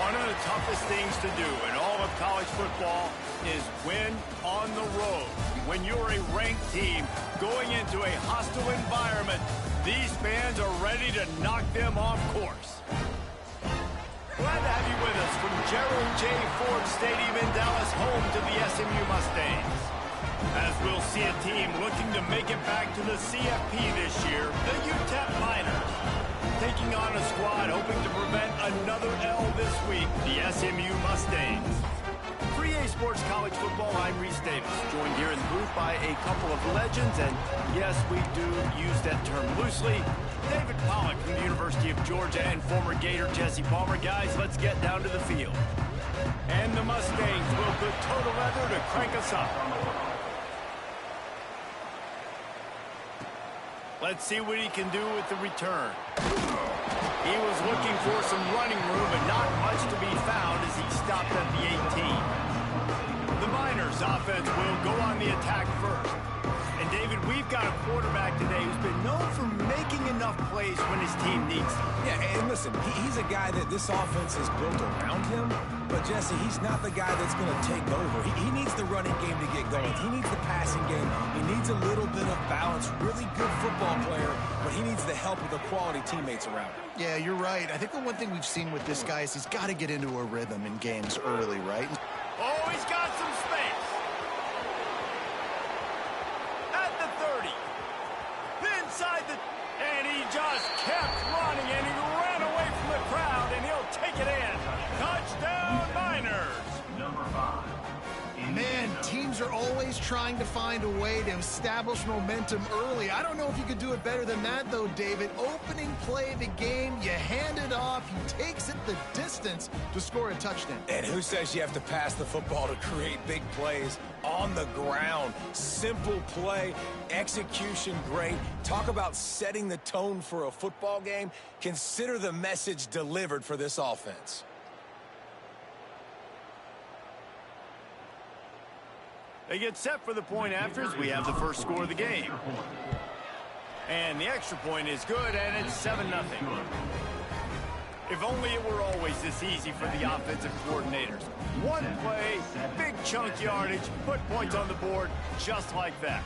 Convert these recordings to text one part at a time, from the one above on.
One of the toughest things to do in all of college football is win on the road. When you're a ranked team going into a hostile environment, these fans are ready to knock them off course. Glad to have you with us from Gerald J. Ford Stadium in Dallas, home to the SMU Mustangs. As we'll see a team looking to make it back to the CFP this year, the UTEP Miners. Taking on a squad hoping to prevent another L this week, the SMU Mustangs. For EA Sports College Football, I'm Reese Davis, joined here in the booth by a couple of legends, and yes, we do use that term loosely. David Pollock from the University of Georgia and former Gator Jesse Palmer. Guys, let's get down to the field. And the Mustangs will put total leather to crank us up. Let's see what he can do with the return. He was looking for some running room, but not much to be found as he stopped at the 18. The Miners offense will go on the attack first. And David, we've got a quarterback today who's been known for making enough plays when his team needs them. Yeah, and listen, he's a guy that this offense is built around him. But, Jesse, he's not the guy that's going to take over. He needs the running game to get going. He needs the passing game. He needs a little bit of balance. Really good football player, but he needs the help of the quality teammates around him. Yeah, you're right. I think the one thing we've seen with this guy is he's got to get into a rhythm in games early, right? Oh, he's got some space. At the 30. Inside the... And he just kept running, and he ran away from the crowd, and he'll take it in. Touchdown, Miners. Number 5. Man, teams are always trying to find a way to establish momentum early. I don't know if you could do it better than that, though, David. Opening play of the game, you hand it off, he takes it the distance to score a touchdown. And who says you have to pass the football to create big plays on the ground? Simple play, execution great. Talk about setting the tone for a football game. Consider the message delivered for this offense. They get set for the point after as we have the first score of the game. And the extra point is good, and it's 7-0. If only it were always this easy for the offensive coordinators. One play, big chunk yardage, put points on the board just like that.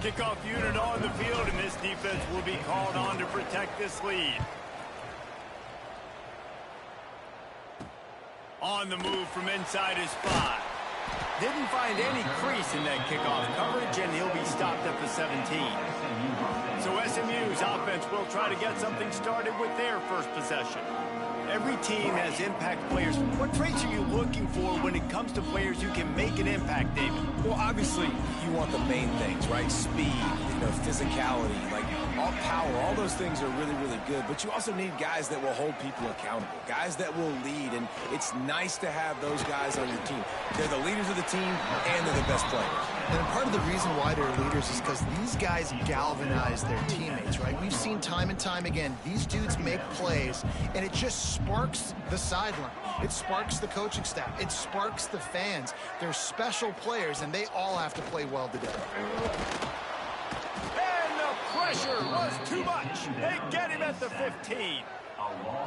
Kickoff unit on the field, and this defense will be called on to protect this lead. On the move from inside his 5. Didn't find any crease in that kickoff coverage, and he'll be stopped at the 17. So SMU's offense will try to get something started with their first possession. Every team has impact players. What traits are you looking for when it comes to players who can make an impact, David? Well, obviously, you want the main things, right? Speed, physicality, like all power, all those things are really, really good. But you also need guys that will hold people accountable, guys that will lead, and it's nice to have those guys on your team. They're the leaders of the team, and they're the best players. And part of the reason why they're leaders is because these guys galvanize their teammates, right? We've seen time and time again, these dudes make plays, and it just sparks the sideline. It sparks the coaching staff. It sparks the fans. They're special players, and they all have to play well together. And the pressure was too much. They get him at the 15.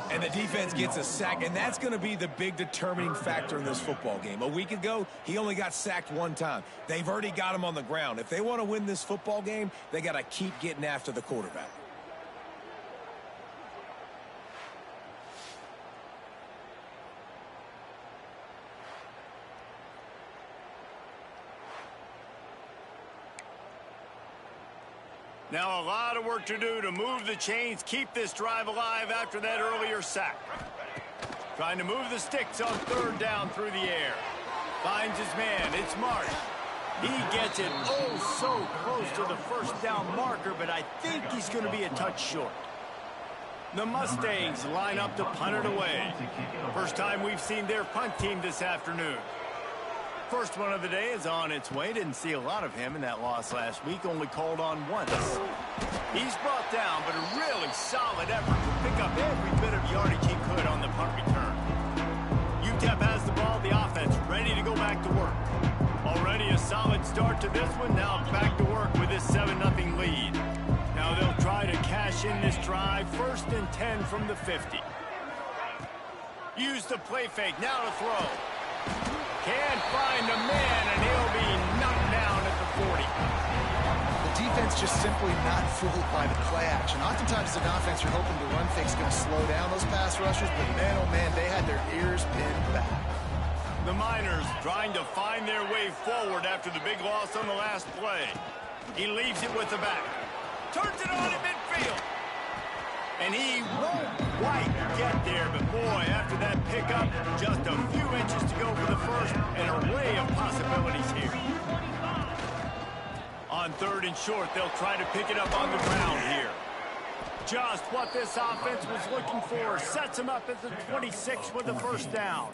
And the defense gets a sack, and that's going to be the big determining factor in this football game. A week ago, he only got sacked one time. They've already got him on the ground. If they want to win this football game, they got to keep getting after the quarterback. Now a lot of work to do to move the chains, keep this drive alive after that earlier sack. Trying to move the sticks on 3rd down through the air. Finds his man, it's Marsh. He gets it oh so close to the 1st down marker, but I think he's going to be a touch short. The Mustangs line up to punt it away. First time we've seen their punt team this afternoon. First one of the day is on its way. Didn't see a lot of him in that loss last week. Only called on once. He's brought down, but a really solid effort to pick up every bit of yardage he could on the punt return. UTEP has the ball, the offense ready to go back to work. Already a solid start to this one. Now back to work with this 7-0 lead. Now they'll try to cash finishing this drive, 1st and 10 from the 50. Use the play fake, now to throw. Can't find the man, and he'll be knocked down at the 40. The defense just simply not fooled by the play action. Oftentimes, as an offense, you're hoping the run fake's going to slow down those pass rushers, but man, oh man, they had their ears pinned back. The Miners trying to find their way forward after the big loss on the last play. He leaves it with the back. Turns it on in midfield. And he won't quite get there, but boy, after that pickup, just a few inches to go for the first, an array of possibilities here. On 3rd and short, they'll try to pick it up on the ground here. Just what this offense was looking for. Sets him up at the 26 with the first down.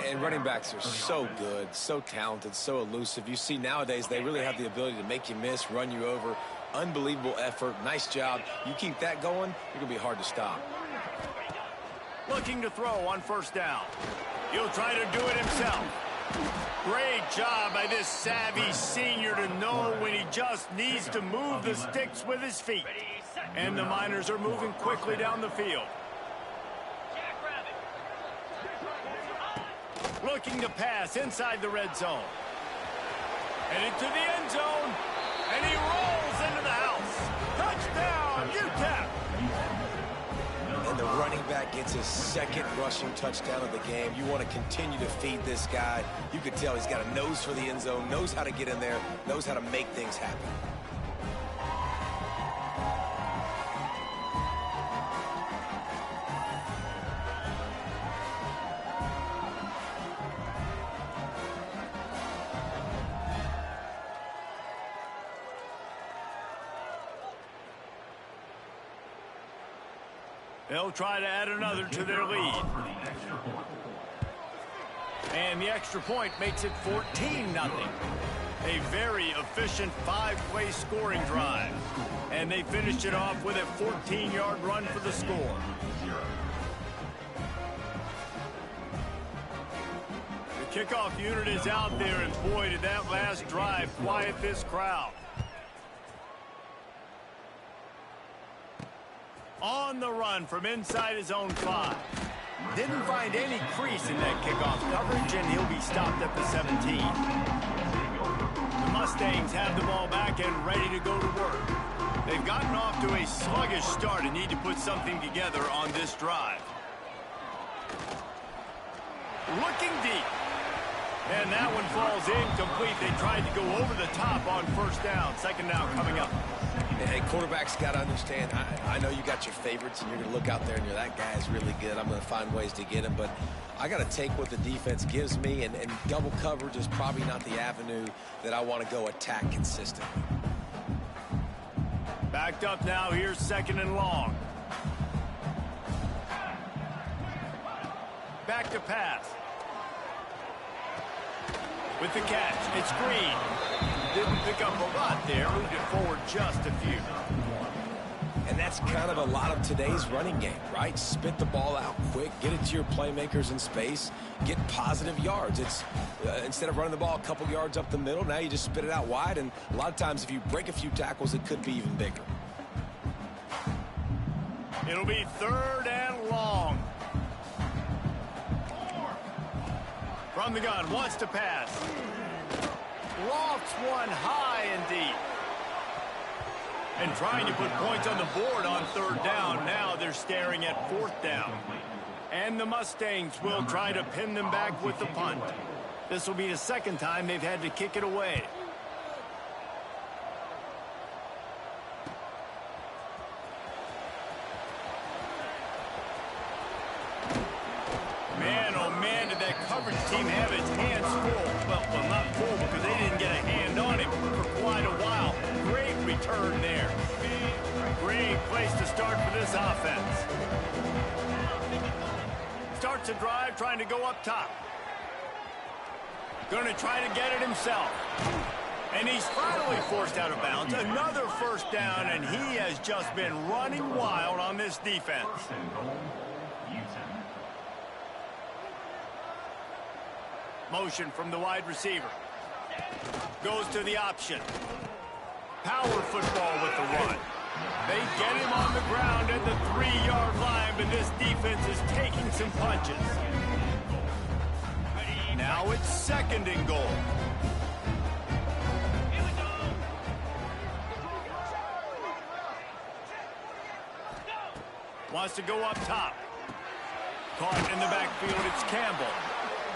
And running backs are so good, so talented, so elusive. You see nowadays they really have the ability to make you miss, run you over. Unbelievable effort. Nice job. You keep that going, you're going to be hard to stop. Looking to throw on 1st down. He'll try to do it himself. Great job by this savvy senior to know when he just needs to move the sticks with his feet. And the Miners are moving quickly down the field. Looking to pass inside the red zone. And into the end zone. And he rolls into the house. Touchdown, UTEP. And the running back gets his 2nd rushing touchdown of the game. You want to continue to feed this guy. You could tell he's got a nose for the end zone, knows how to get in there, knows how to make things happen. They'll try to add another to their lead. And the extra point makes it 14-0. A very efficient 5-play scoring drive. And they finished it off with a 14-yard run for the score. The kickoff unit is out there, and boy, did that last drive quiet this crowd. On the run from inside his own 5. Didn't find any crease in that kickoff coverage, and he'll be stopped at the 17. The Mustangs have the ball back and ready to go to work. They've gotten off to a sluggish start and need to put something together on this drive. Looking deep. And that one falls incomplete. They tried to go over the top on 1st down. 2nd down coming up. Hey, quarterbacks got to understand, I know you got your favorites, and you're going to look out there and you're, that guy's really good. I'm going to find ways to get him, but I got to take what the defense gives me, and double coverage is probably not the avenue that I want to go attack consistently. Backed up now, here's 2nd and long. Back to pass. With the catch, it's Green. Didn't pick up a lot there, moved it forward just a few. And that's kind of a lot of today's running game, right? Spit the ball out quick, get it to your playmakers in space, get positive yards. It's instead of running the ball a couple yards up the middle, now you just spit it out wide, and a lot of times if you break a few tackles, it could be even bigger. It'll be 3rd and long. From the gun, wants to pass. Lofts one high and deep. And trying to put points on the board on 3rd down. Now they're staring at 4th down. And the Mustangs will try to pin them back with the punt. This will be the 2nd time they've had to kick it away. Man, oh man, did that coverage team have its hands full. Well, not full because they didn't get a hand on him for quite a while. Great return there. Great place to start for this offense. Starts a drive trying to go up top. Going to try to get it himself. And he's finally forced out of bounds. Another 1st down, and he has just been running wild on this defense. Motion from the wide receiver. Goes to the option. Power football with the run. They get him on the ground at the 3-yard line, but this defense is taking some punches. Now it's 2nd and goal. Wants to go up top. Caught in the backfield, it's Campbell.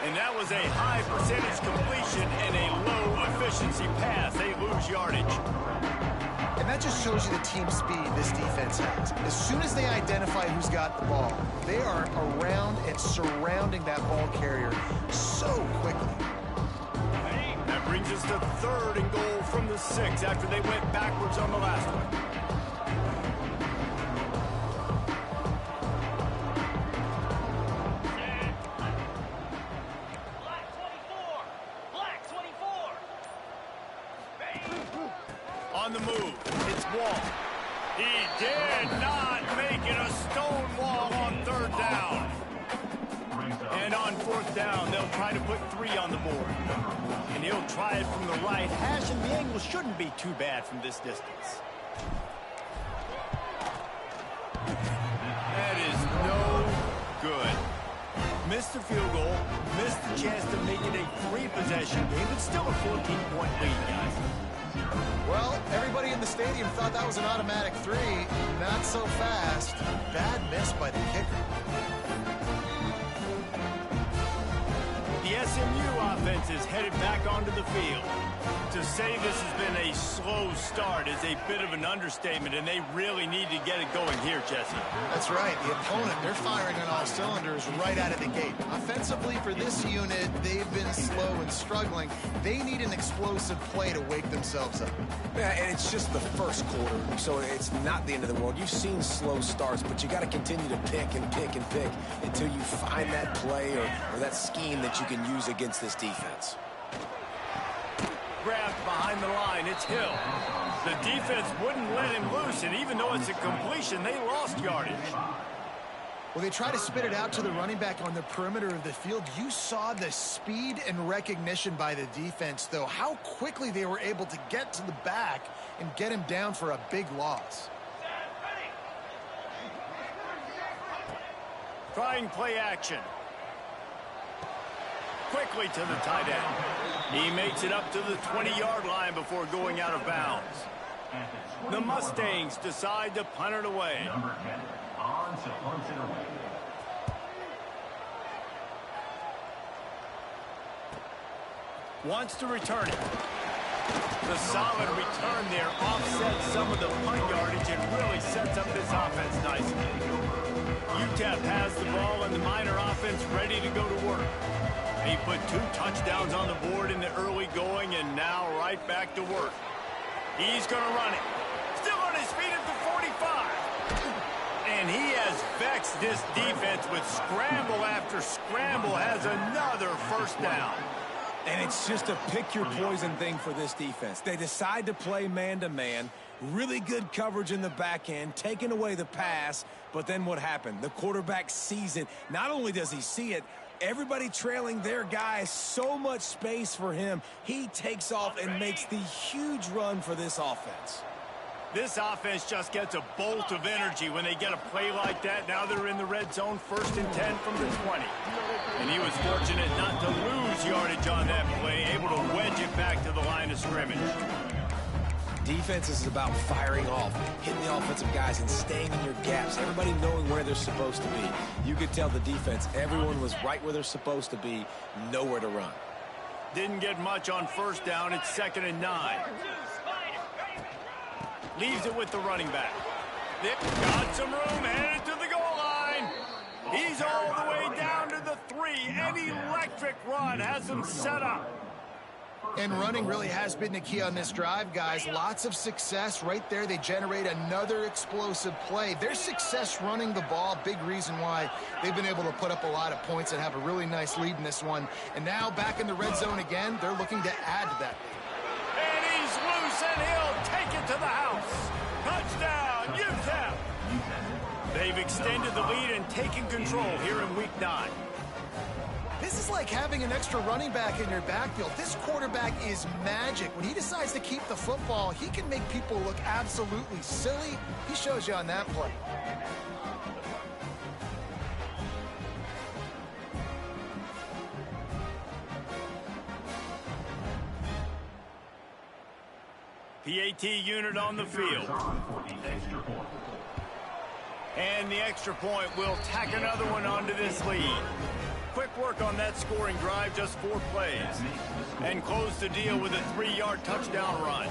And that was a high percentage completion and a low efficiency pass. They lose yardage. And that just shows you the team speed this defense has. As soon as they identify who's got the ball, they are around and surrounding that ball carrier so quickly. That brings us to 3rd and goal from the 6 after they went backwards on the last one. On the move, it's Wall. He did not make it a stone wall on 3rd down. And on 4th down, they'll try to put 3 on the board. And he'll try it from the right hash, and the angle shouldn't be too bad from this distance. That is no good. Missed the field goal, missed the chance to make it a 3-possession game, but still a 14-point lead, guys. Well, everybody in the stadium thought that was an automatic 3. Not so fast. Bad miss by the kicker. The SMU offense is headed back onto the field. To say this has been a slow start is a bit of an understatement, and they really need to get it going here, Jesse. That's right. The opponent, they're firing on all cylinders right out of the gate. Offensively for this unit, they've been slow and struggling. They need an explosive play to wake themselves up. Yeah, and it's just the first quarter, so it's not the end of the world. You've seen slow starts, but you got to continue to pick and pick and pick until you find that play or that scheme that you can use against this defense. Grabbed behind the line, it's Hill. The defense wouldn't let him loose, and even though it's a completion, they lost yardage. Well, they try to spit it out to the running back on the perimeter of the field. You saw the speed and recognition by the defense, though, how quickly they were able to get to the back and get him down for a big loss. Trying play action. Quickly to the tight end. He makes it up to the 20-yard line before going out of bounds. The Mustangs decide to punt it away. Wants to return it. The solid return there offsets some of the punt yardage and really sets up this offense nicely. UTEP has the ball and the Miner offense ready to go to work. He put 2 touchdowns on the board in the early going and now right back to work. He's going to run it. Still on his feet at the 45. And he has vexed this defense with scramble after scramble, has another 1st down. And it's just a pick-your-poison thing for this defense. They decide to play man-to-man, really good coverage in the back end, taking away the pass, but then what happened? The quarterback sees it. Not only does he see it, everybody trailing their guy, so much space for him. He takes off and makes the huge run for this offense. This offense just gets a bolt of energy when they get a play like that. Now they're in the red zone, 1st and 10 from the 20. And he was fortunate not to lose yardage on that play, able to wedge it back to the line of scrimmage. Defense is about firing off, hitting the offensive guys and staying in your gaps, everybody knowing where they're supposed to be. You could tell the defense, everyone was right where they're supposed to be, nowhere to run. Didn't get much on 1st down. It's 2nd and 9. Leaves it with the running back. They've got some room, headed to the goal line. He's all the way down to the 3. An electric run has him set up. And running really has been the key on this drive, guys. Lots of success right there. They generate another explosive play. Their success running the ball, big reason why they've been able to put up a lot of points and have a really nice lead in this one. And now back in the red zone again, they're looking to add to that lead. And he's loose, and he'll take it to the house. Touchdown, UTEP. They've extended the lead and taken control here in Week 9. This is like having an extra running back in your backfield. This quarterback is magic. When he decides to keep the football, he can make people look absolutely silly. He shows you on that play. PAT unit on the field. And the extra point will tack another one onto this lead. Quick work on that scoring drive, just 4 plays. And close the deal with a 3-yard touchdown run.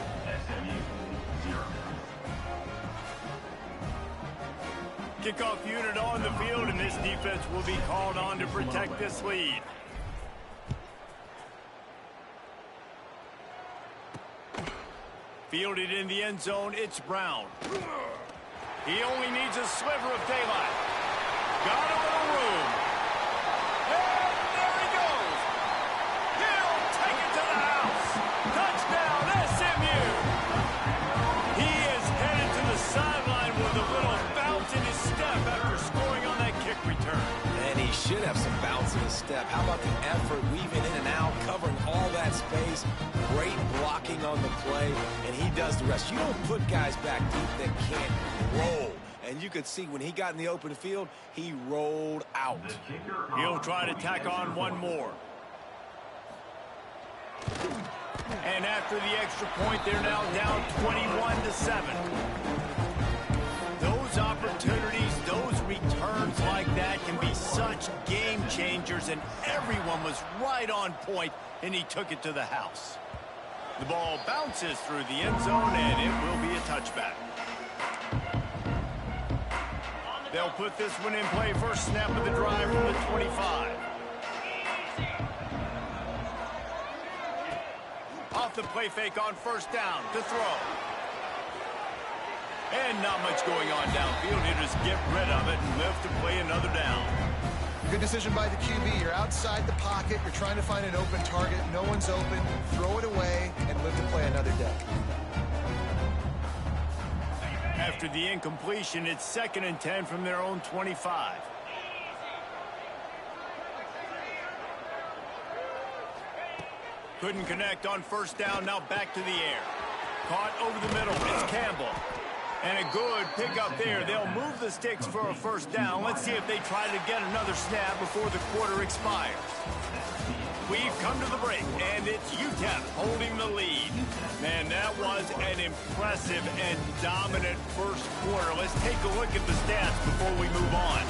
Kickoff unit on the field, and this defense will be called on to protect this lead. Fielded in the end zone, it's Brown. He only needs a sliver of daylight. Got a little room. And there he goes. He'll take it to the house. Touchdown, SMU. He is headed to the sideline with a little bounce in his step after scoring on that kick return. And he should have some bounce in his step. How about the effort, weaving in and out, covering all that space. Great blocking on the play, and he does the rest. You don't put guys back deep that can't roll. And you could see when he got in the open field, he rolled out. He'll try to tack on one more. And after the extra point, they're now down 21-7. Those opportunities, those returns like that can be such game changers, and everyone was right on point, and he took it to the house. The ball bounces through the end zone, and it will be a touchback. They'll put this one in play. First snap of the drive from the 25. Off the play fake on first down to throw. And not much going on downfield. He'll just get rid of it and live to play another down. Good decision by the QB. You're outside the pocket. You're trying to find an open target. No one's open. Throw it away and live to play another day. After the incompletion, it's 2nd and 10 from their own 25. Couldn't connect on first down. Now back to the air. Caught over the middle. It's Campbell. And a good pickup there. They'll move the sticks for a first down. Let's see if they try to get another snap before the quarter expires. We've come to the break, and it's UTEP holding the lead. Man, that was an impressive and dominant first quarter. Let's take a look at the stats before we move on.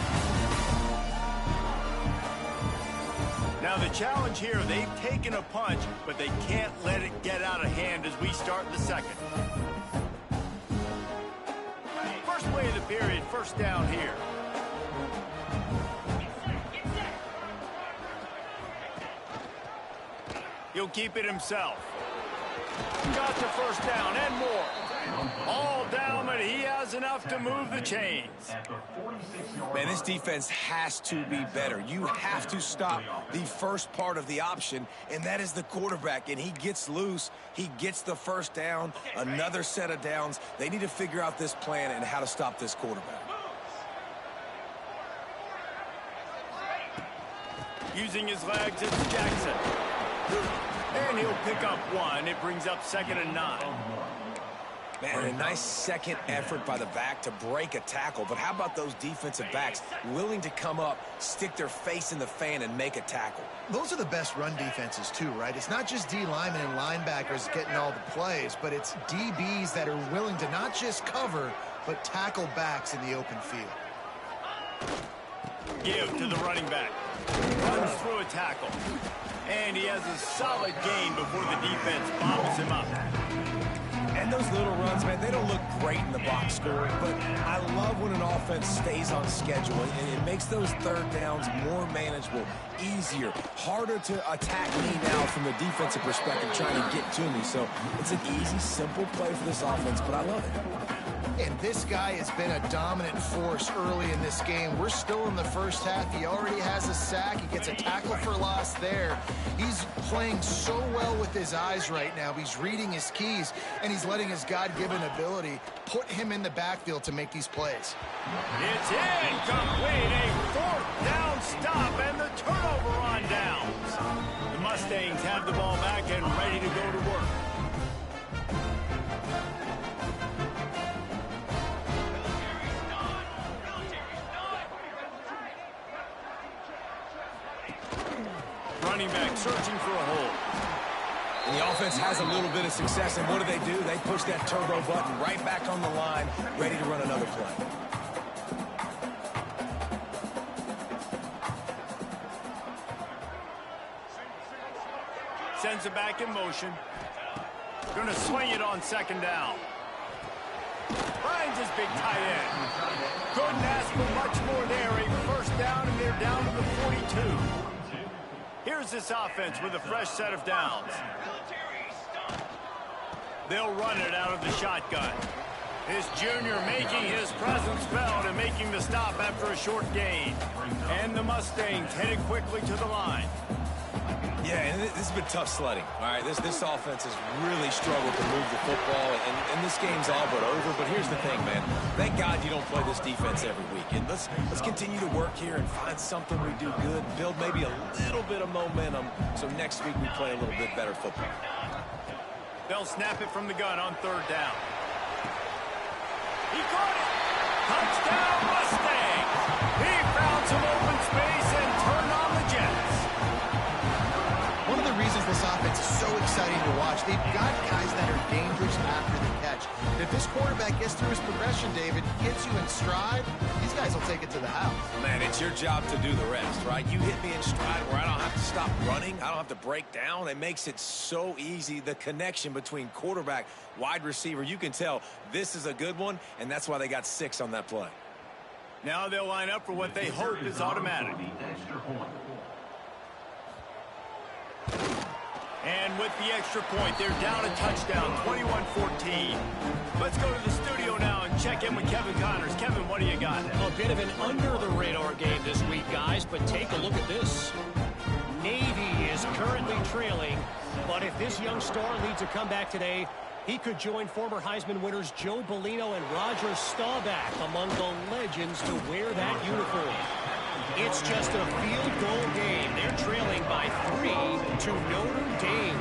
Now, the challenge here, they've taken a punch, but they can't let it get out of hand as we start the second. First play of the period, first down here. He'll keep it himself. Got the first down and more. All down, but he has enough to move the chains. Man, this defense has to be better. You have to stop the first part of the option, and that is the quarterback. And he gets loose. He gets the first down, another set of downs. They need to figure out this plan and how to stop this quarterback. Using his legs, it's Jackson. And he'll pick up one. It brings up 2nd and 9. Man, a nice second effort by the back to break a tackle. But how about those defensive backs willing to come up, stick their face in the fan, and make a tackle? Those are the best run defenses, too, right? It's not just D linemen and linebackers getting all the plays, but it's DBs that are willing to not just cover, but tackle backs in the open field. Give to the running back. Runs through a tackle. And he has a solid gain before the defense bobbles him up. And those little runs, man, they don't look great in the box score, but I love when an offense stays on schedule, and it makes those third downs more manageable, easier, harder to attack me now from the defensive perspective trying to get to me. So it's an easy, simple play for this offense, but I love it. And this guy has been a dominant force early in this game. We're still in the first half. He already has a sack. He gets a tackle for loss there. He's playing so well with his eyes right now. He's reading his keys, and he's letting his God-given ability put him in the backfield to make these plays. It's incomplete. A fourth down stop and the turnover on downs. The Mustangs have the ball back and ready to go to work. Running back searching for a hole. And the offense has a little bit of success, and what do? They push that turbo button right back on the line, ready to run another play. Sends it back in motion. Going to swing it on second down. Finds his big tight end. Couldn't ask for much more there. A first down, and they're down to the 42. Here's this offense with a fresh set of downs. They'll run it out of the shotgun. This junior making his presence felt and making the stop after a short gain. And the Mustangs headed quickly to the line. Yeah, and this has been tough sledding. All right, this offense has really struggled to move the football, and this game's all but over. But here's the thing, man. Thank God you don't play this defense every week. And let's continue to work here and find something we do good, build maybe a little bit of momentum, so next week we play a little bit better football. They'll snap it from the gun on third down. He caught it! Touchdown, Mustangs! He found some open space and turned on the Jets. One of the reasons this offense is so exciting to watch, they've got guys that are dangerous after the catch. And if this quarterback gets through his progression, David, gets you in stride, these guys will take it to the house. Man, it's your job to do the rest, right? You hit me in stride where I don't have to stop running. I don't have to break down. It makes it so easy. The connection between quarterback, wide receiver, you can tell this is a good one, and that's why they got 6 on that play. Now they'll line up for what they hope is automatic. And with the extra point, they're down a touchdown, 21-14. Let's go to the studio now and check in with Kevin Connors. Kevin, what do you got? A bit of an under-the-radar game this week, guys, but take a look at this. Navy is currently trailing, but if this young star leads a comeback today, he could join former Heisman winners Joe Bellino and Roger Staubach among the legends to wear that uniform. It's just a field goal game. They're trailing by 3 to Notre Dame.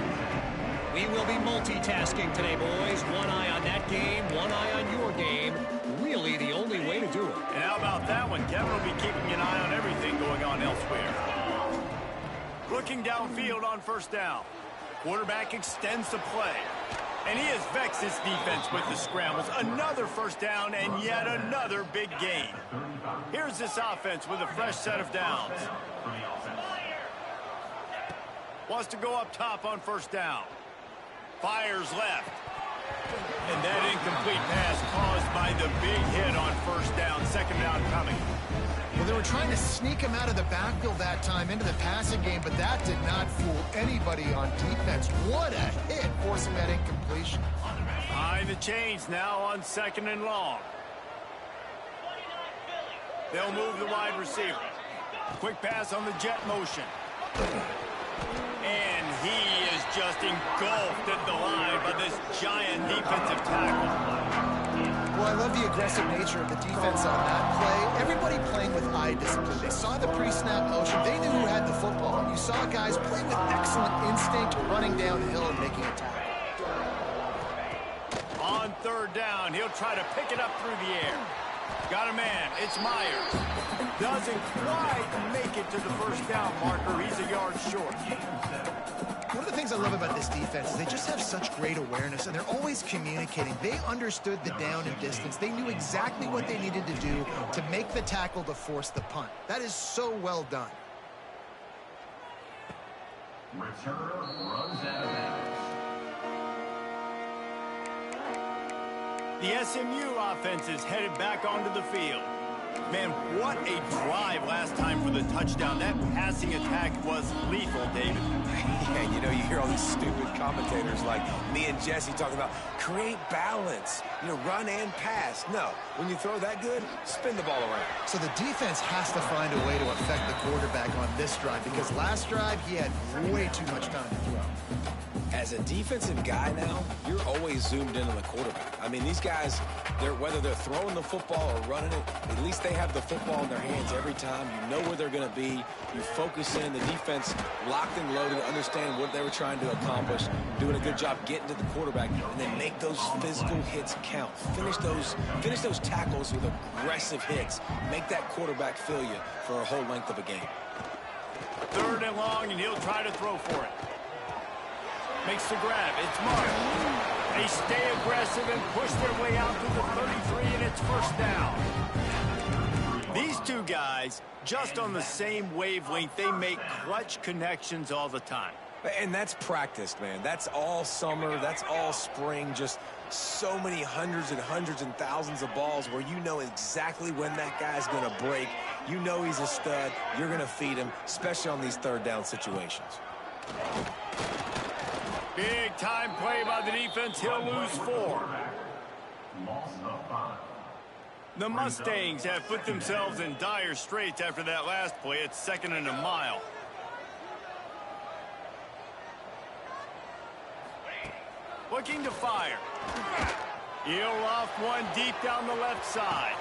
We will be multitasking today, boys. One eye on that game, one eye on your game. Really the only way to do it. And how about that one? Kevin will be keeping an eye on everything going on elsewhere. Looking downfield on first down. Quarterback extends the play. And he has vexed his defense with the scrambles. Another first down and yet another big gain. Here's this offense with a fresh set of downs. Wants to go up top on first down. Fires left. And that incomplete pass caused by the big hit on first down. Second down coming. Well, they were trying to sneak him out of the backfield that time into the passing game, but that did not fool anybody on defense. What a hit, forcing that incompletion. Behind the chains now on second and long. They'll move the wide receiver. Quick pass on the jet motion. And he is just engulfed at the line by this giant defensive tackle. Well, I love the aggressive nature of the defense on that play. Everybody playing with eye discipline. They saw the pre-snap motion. They knew who had the football. And you saw guys playing with excellent instinct, running downhill and making a tackle. On third down, he'll try to pick it up through the air. Got a man. It's Myers. Doesn't quite make it to the first down marker. He's a yard short. One of the things I love about this defense is they just have such great awareness, and they're always communicating. They understood the down and distance. They knew exactly what they needed to do to make the tackle to force the punt. That is so well done. Returner runs out of bounds. The SMU offense is headed back onto the field. Man, what a drive last time for the touchdown. That passing attack was lethal, David. Yeah, you know, you hear all these stupid commentators like me and Jesse talking about create balance, you know, run and pass. No, when you throw that good, spin the ball around. So the defense has to find a way to affect the quarterback on this drive because last drive he had way too much time to throw. As a defensive guy now, you're always zoomed in on the quarterback. I mean, these guys, whether they're throwing the football or running it, at least they have the football in their hands every time. You know where they're going to be. You focus in. The defense locked and loaded, understand what they were trying to accomplish, doing a good job getting to the quarterback, and then make those physical hits count. Finish those tackles with aggressive hits. Make that quarterback feel you for a whole length of a game. 3rd and long, and he'll try to throw for it. Makes the grab. It's marked. They stay aggressive and push their way out to the 33, and it's 1st down. These two guys, just on the same wavelength, they make clutch connections all the time. And that's practice, man. That's all summer. That's all spring. Just so many hundreds and thousands of balls where you know exactly when that guy's going to break. You know he's a stud. You're going to feed him, especially on these 3rd down situations. Big time play by the defense. He'll lose 4. The Mustangs have put themselves in dire straits after that last play. It's 2nd and a mile. Looking to fire. He'll off one deep down the left side.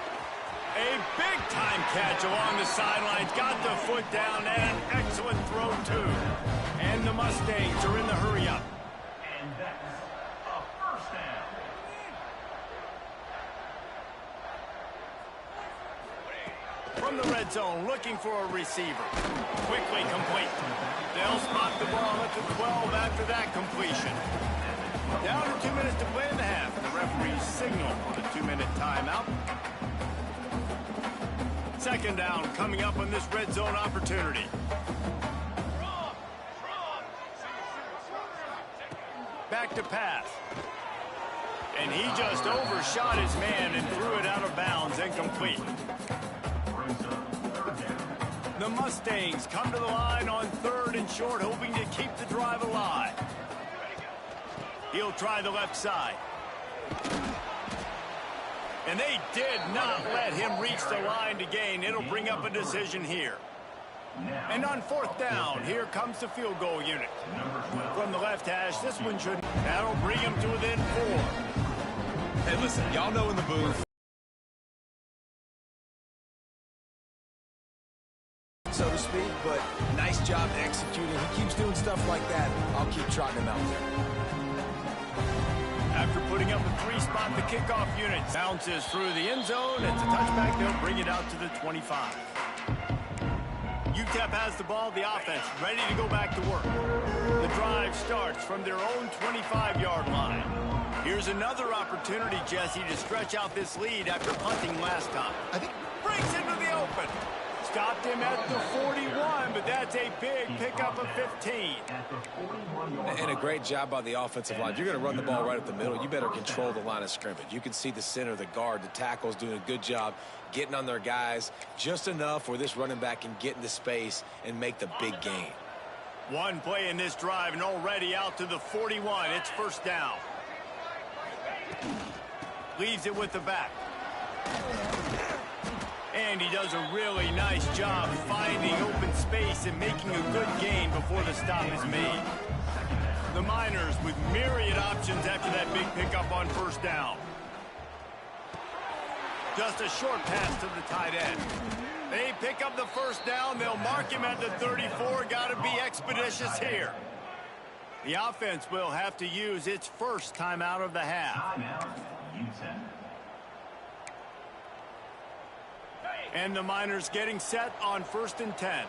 A big-time catch along the sidelines. Got the foot down and an excellent throw, too. And the Mustangs are in the hurry-up. And that's a 1st down. From the red zone, looking for a receiver. Quickly complete. They'll spot the ball at the 12 after that completion. Down to 2 minutes to play in the half. The referees signal on a 2-minute timeout. 2nd down coming up on this red zone opportunity. Back to pass. And he just overshot his man and threw it out of bounds, incomplete. The Mustangs come to the line on 3rd and short, hoping to keep the drive alive. He'll try the left side. And they did not let him reach the line to gain. It'll bring up a decision here. And on 4th down, here comes the field goal unit. From the left hash, this one should. That'll bring him to within 4. Hey, listen, y'all know in the booth, so to speak, but nice job executing. He keeps doing stuff like that. I'll keep trotting him out there. After putting up a 3-spot, the kickoff unit bounces through the end zone. It's a touchback. They'll bring it out to the 25. UTEP has the ball, the offense ready to go back to work. The drive starts from their own 25-yard line. Here's another opportunity, Jesse, to stretch out this lead after punting last time. I think Breaks into the open. Stopped him at the 41, but that's a big pickup of 15. And a great job by the offensive line. If you're going to run the ball right up the middle, you better control the line of scrimmage. You can see the center, the guard, the tackles doing a good job getting on their guys just enough where this running back can get into space and make the big gain. One play in this drive and already out to the 41. It's 1st down. Leaves it with the back. And he does a really nice job finding open space and making a good gain before the stop is made. The Miners with myriad options after that big pickup on 1st down. Just a short pass to the tight end. They pick up the 1st down. They'll mark him at the 34. Got to be expeditious here. The offense will have to use its 1st timeout of the half. Timeout, UTEP. And the Miners getting set on 1st and 10.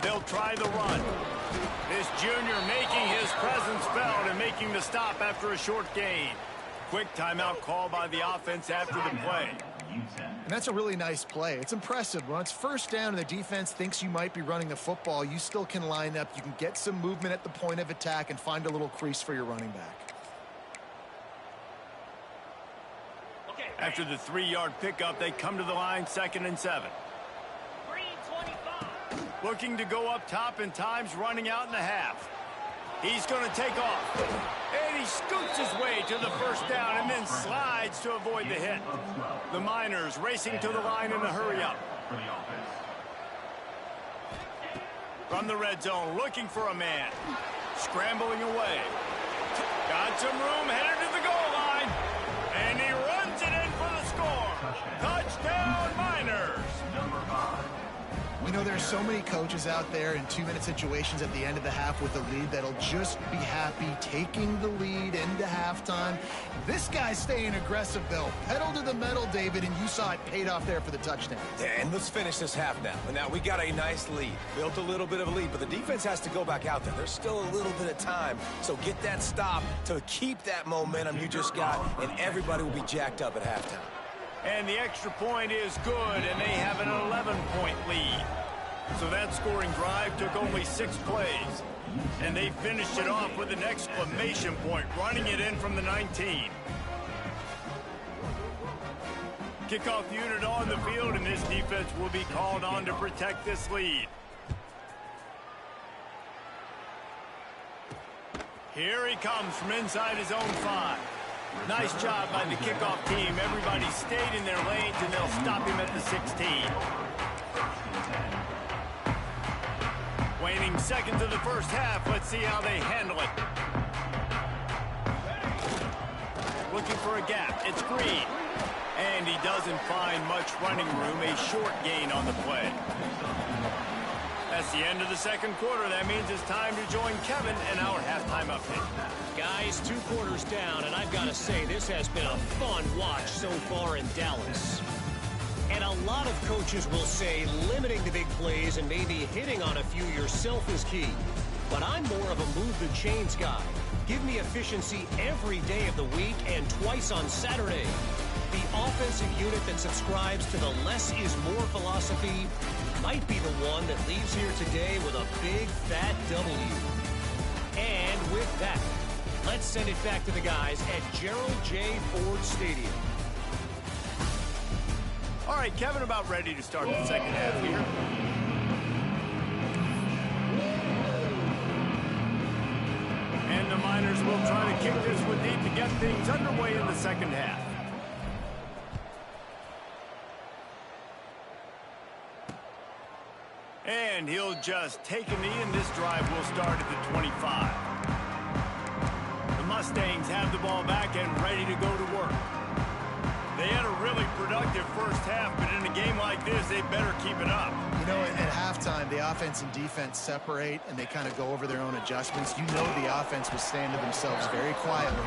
They'll try the run. This junior making his presence felt and making the stop after a short gain. Quick timeout call by the offense after the play. UTEP. And that's a really nice play. It's impressive. When it's first down and the defense thinks you might be running the football, you still can line up. You can get some movement at the point of attack and find a little crease for your running back. After the 3-yard pickup, they come to the line, 2nd and 7. Looking to go up top, and time's running out in the half. He's going to take off. And he scoots his way to the first down and then slides to avoid the hit. The Miners racing to the line in a hurry-up. From the red zone, looking for a man. Scrambling away. Got some room, headed to the goal line. And he runs it in for the score. Touchdown, Miners. Number 5. You know, there's so many coaches out there in 2-minute situations at the end of the half with a lead that'll just be happy taking the lead into halftime. This guy's staying aggressive, though. Pedal to the metal, David, and you saw it paid off there for the touchdown. Yeah, and let's finish this half now. And now we got a nice lead. Built a little bit of a lead, but the defense has to go back out there. There's still a little bit of time. So get that stop to keep that momentum you just got, and everybody will be jacked up at halftime. And the extra point is good, and they have an 11-point lead. So that scoring drive took only 6 plays. And they finished it off with an exclamation point, running it in from the 19. Kickoff unit on the field, and this defense will be called on to protect this lead. Here he comes from inside his own 5. Nice job by the kickoff team. Everybody stayed in their lanes, and they'll stop him at the 16. Waning seconds of the first half. Let's see how they handle it. Looking for a gap. It's Green. And he doesn't find much running room. A short gain on the play. That's the end of the second quarter. That means it's time to join Kevin in our halftime update. Guys, 2 quarters down, and I've got to say, this has been a fun watch so far in Dallas. And a lot of coaches will say limiting the big plays and maybe hitting on a few yourself is key. But I'm more of a move the chains guy. Give me efficiency every day of the week and twice on Saturday. The offensive unit that subscribes to the less is more philosophy might be the one that leaves here today with a big fat W. And with that, let's send it back to the guys at Gerald J. Ford Stadium. All right, Kevin, about ready to start the second half here. And the Miners will try to kick this one deep to get things underway in the second half. And he'll just take a knee, and this drive will start at the 25. The Mustangs have the ball back and ready to go to work. They had a really productive first half, but in a game like this, they better keep it up. You know, at halftime, the offense and defense separate, and they kind of go over their own adjustments. You know the offense was saying to themselves very quietly,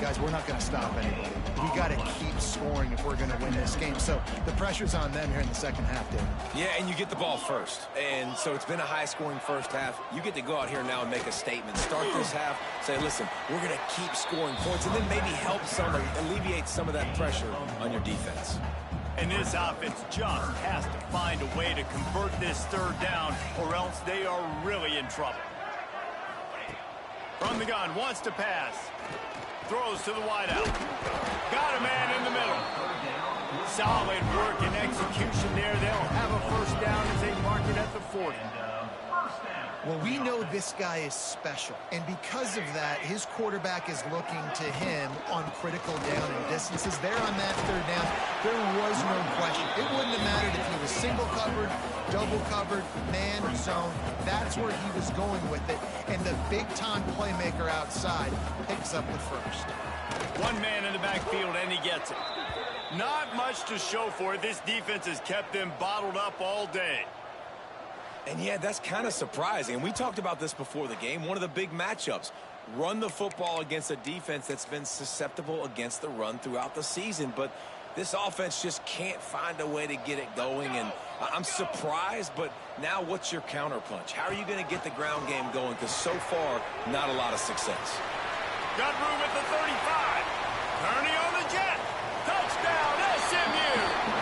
guys, we're not going to stop anybody. We got to keep scoring if we're going to win this game. So the pressure's on them here in the second half, David. Yeah, and you get the ball first. And so it's been a high-scoring first half. You get to go out here now and make a statement. Start this half, say, listen, we're going to keep scoring points, and then maybe help alleviate some of that pressure on your defense. And this offense just has to find a way to convert this third down, or else they are really in trouble. From the gun, wants to pass. Throws to the wideout. Got a man in the middle. Solid work and execution there. They'll have a first down as they mark it at the 40. Well, we know this guy is special, and because of that, his quarterback is looking to him on critical down and distances. There on that third down, there was no question. It wouldn't have mattered if he was single covered, double covered, man, zone. That's where he was going with it, and the big-time playmaker outside picks up the first. One man in the backfield, and he gets it. Not much to show for it. This defense has kept them bottled up all day. And yeah, that's kind of surprising. And we talked about this before the game. One of the big matchups. Run the football against a defense that's been susceptible against the run throughout the season. But this offense just can't find a way to get it going. And I'm surprised, but now what's your counterpunch? How are you going to get the ground game going? Because so far, not a lot of success. Got room at the 35. Kearney on the jet. Touchdown, SMU.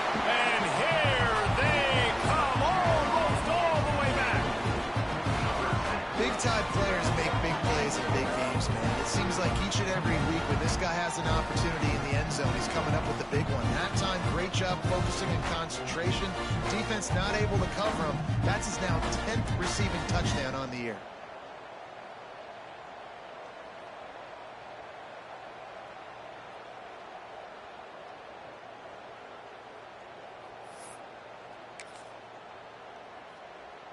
guy has an opportunity in the end zone. He's coming up with the big one. That time, great job focusing and concentration. Defense not able to cover him. That's his now 10th receiving touchdown on the year.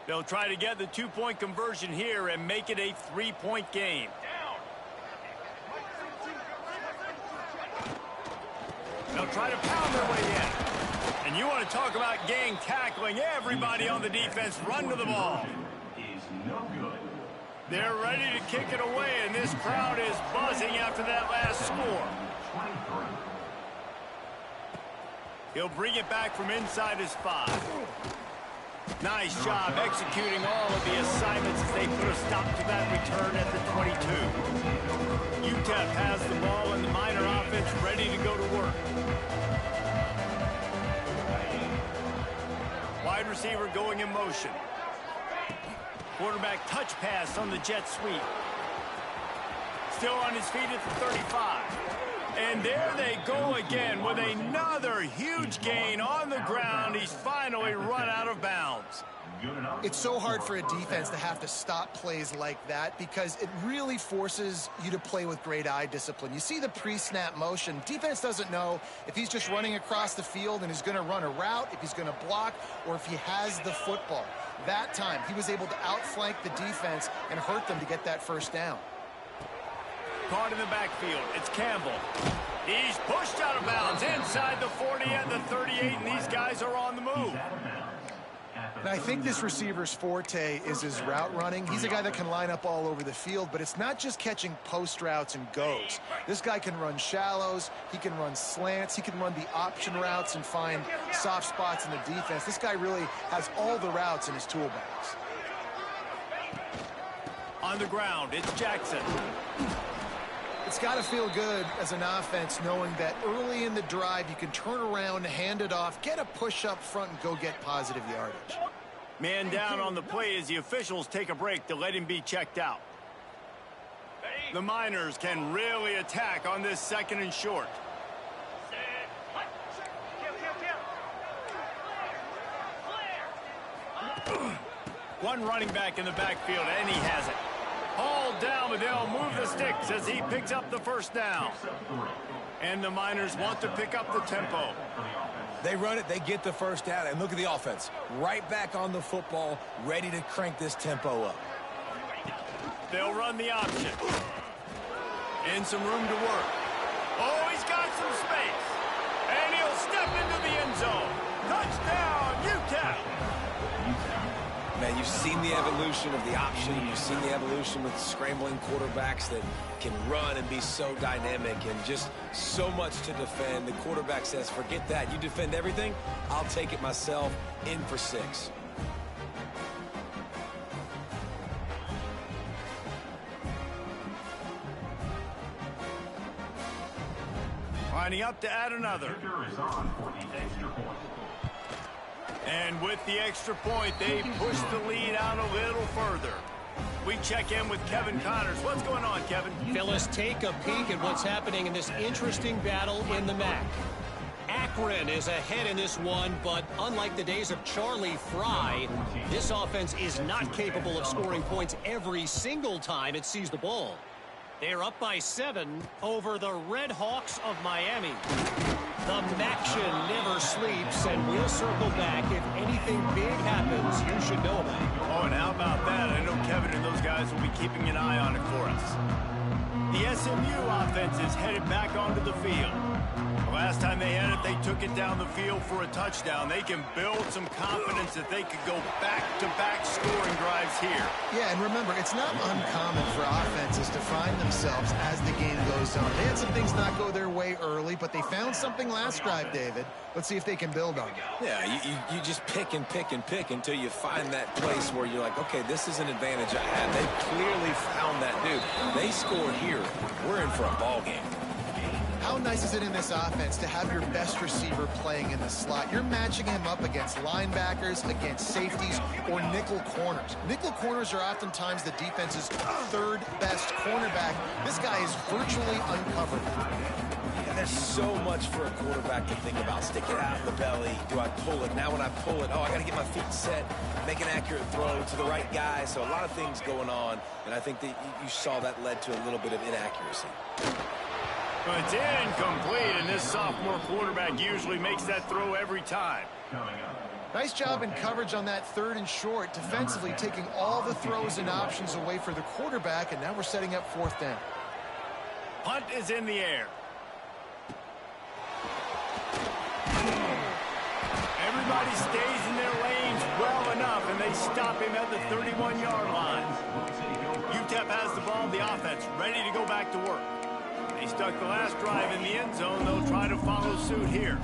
They'll try to get the two-point conversion here and make it a three-point game. They'll try to pound their way in. And you want to talk about gang tackling. Everybody on the defense run to the ball. They're ready to kick it away, and this crowd is buzzing after that last score. He'll bring it back from inside his 5. Nice job executing all of the assignments as they put a stop to that return at the 22. UTEP has the ball and the Miner offense ready to go to work. Wide receiver going in motion. Quarterback touch pass on the jet sweep. Still on his feet at the 35. And there they go again with another huge gain on the ground. He's finally run out of bounds. It's so hard for a defense to have to stop plays like that because it really forces you to play with great eye discipline. You see the pre-snap motion. Defense doesn't know if he's just running across the field and he's going to run a route, if he's going to block, or if he has the football. That time, he was able to outflank the defense and hurt them to get that first down. Caught in the backfield. It's Campbell. He's pushed out of bounds inside the 40 and the 38, and these guys are on the move. And I think this receiver's forte is his route running. He's a guy that can line up all over the field, but it's not just catching post routes and goes. This guy can run shallows. He can run slants. He can run the option routes and find soft spots in the defense. This guy really has all the routes in his toolbox. On the ground, it's Jackson. It's got to feel good as an offense knowing that early in the drive you can turn around, hand it off, get a push up front, and go get positive yardage. Man down on the play as the officials take a break to let him be checked out. The Miners can really attack on this second and short. One running back in the backfield, and he has it. Hauled down, but they'll move the sticks as he picks up the first down. And the Miners want to pick up the tempo. They run it, they get the first down, and look at the offense. Right back on the football, ready to crank this tempo up. They'll run the option. In some room to work. Oh, he's got some space. And he'll step into the end zone. Touchdown, UTEP! Man, you've seen the evolution of the option. You've seen the evolution with scrambling quarterbacks that can run and be so dynamic and just so much to defend. The quarterback says, forget that. You defend everything, I'll take it myself. In for 6. Lining up to add another. And with the extra point, they push the lead out a little further. We check in with Kevin Connors. What's going on, Kevin? Fellas, take a peek at what's happening in this interesting battle in the MAC. Akron is ahead in this one, but unlike the days of Charlie Fry, this offense is not capable of scoring points every single time it sees the ball. They're up by 7 over the Red Hawks of Miami. The Maction never sleeps, and we'll circle back if anything big happens you should know about. Oh, and how about that? I know Kevin and those guys will be keeping an eye on it for us. The SMU offense is headed back onto the field. The last time they had it, they took it down the field for a touchdown. They can build some confidence that they could go back-to-back scoring drives here. Yeah, and remember, it's not uncommon for offenses to find themselves as the game goes on. They had some things not go their way early, but they found something last drive, David. Let's see if they can build on it. Yeah, you just pick and pick and pick until you find that place where you're like, okay, this is an advantage I have. They clearly found that dude. They scored here. We're in for a ball game. How nice is it in this offense to have your best receiver playing in the slot? You're matching him up against linebackers, against safeties, or nickel corners. Nickel corners are oftentimes the defense's third best cornerback. This guy is virtually uncovered. And there's so much for a quarterback to think about. Stick it out in the belly. Do I pull it? Now when I pull it, oh, I got to get my feet set, make an accurate throw to the right guy. So a lot of things going on, and I think that you saw that led to a little bit of inaccuracy. Well, it's incomplete, and this sophomore quarterback usually makes that throw every time. Nice job in coverage on that 3rd and short, defensively taking all the throws and options away for the quarterback, and now we're setting up 4th down. Punt is in the air. Everybody stays in their lanes well enough, and they stop him at the 31-yard line. UTEP has the ball, the offense ready to go back to work. They stuck the last drive in the end zone. They'll try to follow suit here.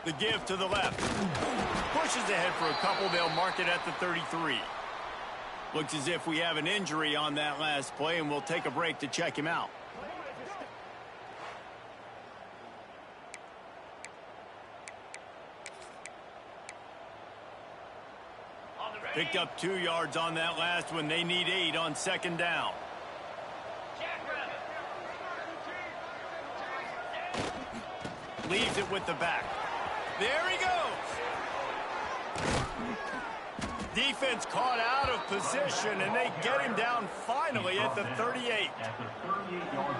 The give to the left. Pushes ahead for a couple. They'll mark it at the 33. Looks as if we have an injury on that last play, and we'll take a break to check him out. Picked up 2 yards on that last one. They need 8 on 2nd down. Leaves it with the back. There he goes. Defense caught out of position, and they get him down finally at the 38.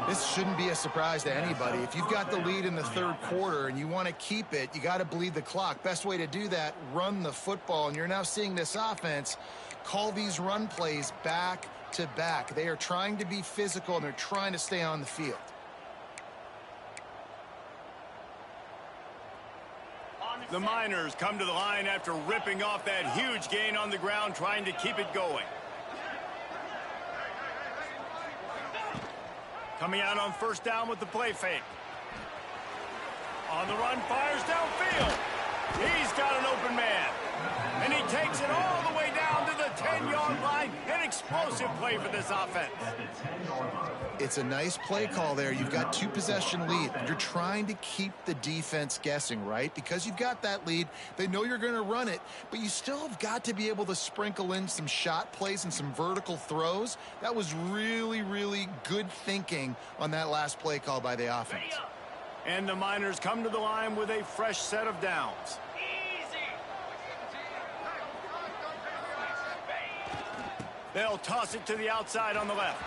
This shouldn't be a surprise to anybody. If you've got the lead in the 3rd quarter and you want to keep it, you got to bleed the clock. Best way to do that, run the football. And you're now seeing this offense call these run plays back to back. They are trying to be physical, and they're trying to stay on the field. The Miners come to the line after ripping off that huge gain on the ground, trying to keep it going. Coming out on 1st down with the play fake. On the run, fires downfield. He's got an open man. And he takes it all the way down to the 10-yard line. An explosive play for this offense. It's a nice play call there. You've got 2-possession lead. You're trying to keep the defense guessing, right? Because you've got that lead. They know you're going to run it, but you still have got to be able to sprinkle in some shot plays and some vertical throws. That was really, really good thinking on that last play call by the offense. And the Miners come to the line with a fresh set of downs. They'll toss it to the outside on the left.